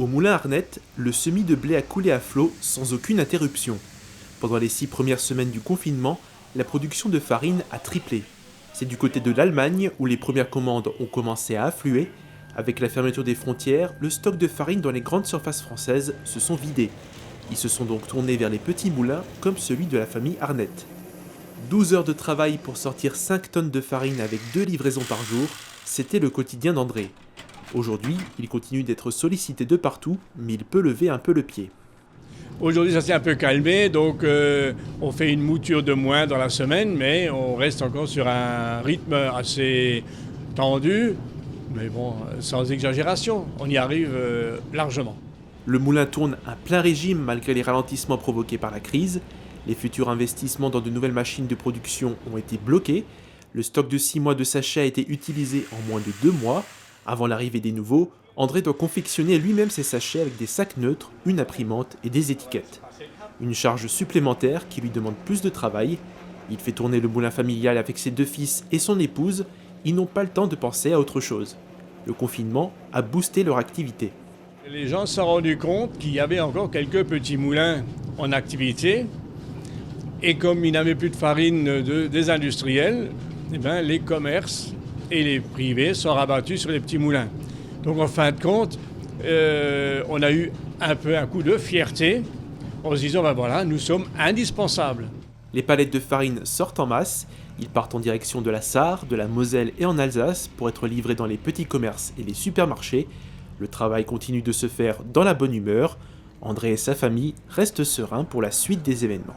Au moulin Arnette, le semis de blé a coulé à flot sans aucune interruption. Pendant les 6 premières semaines du confinement, la production de farine a triplé. C'est du côté de l'Allemagne où les premières commandes ont commencé à affluer. Avec la fermeture des frontières, le stock de farine dans les grandes surfaces françaises se sont vidés. Ils se sont donc tournés vers les petits moulins comme celui de la famille Arnette. 12 heures de travail pour sortir 5 tonnes de farine avec 2 livraisons par jour, c'était le quotidien d'André. Aujourd'hui, il continue d'être sollicité de partout, mais il peut lever un peu le pied. Aujourd'hui, ça s'est un peu calmé, donc on fait une mouture de moins dans la semaine, mais on reste encore sur un rythme assez tendu, mais bon, sans exagération, on y arrive largement. Le moulin tourne à plein régime malgré les ralentissements provoqués par la crise. Les futurs investissements dans de nouvelles machines de production ont été bloqués. Le stock de 6 mois de sachets a été utilisé en moins de 2 mois. Avant l'arrivée des nouveaux, André doit confectionner lui-même ses sachets avec des sacs neutres, une imprimante et des étiquettes. Une charge supplémentaire qui lui demande plus de travail. Il fait tourner le moulin familial avec ses 2 fils et son épouse. Ils n'ont pas le temps de penser à autre chose. Le confinement a boosté leur activité. Les gens se sont rendus compte qu'il y avait encore quelques petits moulins en activité. Et comme ils n'avaient plus de farine des industriels, eh bien, les commerces et les privés sont rabattus sur les petits moulins. Donc en fin de compte, on a eu un peu un coup de fierté en se disant, ben voilà, nous sommes indispensables. Les palettes de farine sortent en masse, ils partent en direction de la Sarre, de la Moselle et en Alsace pour être livrés dans les petits commerces et les supermarchés. Le travail continue de se faire dans la bonne humeur. André et sa famille restent sereins pour la suite des événements.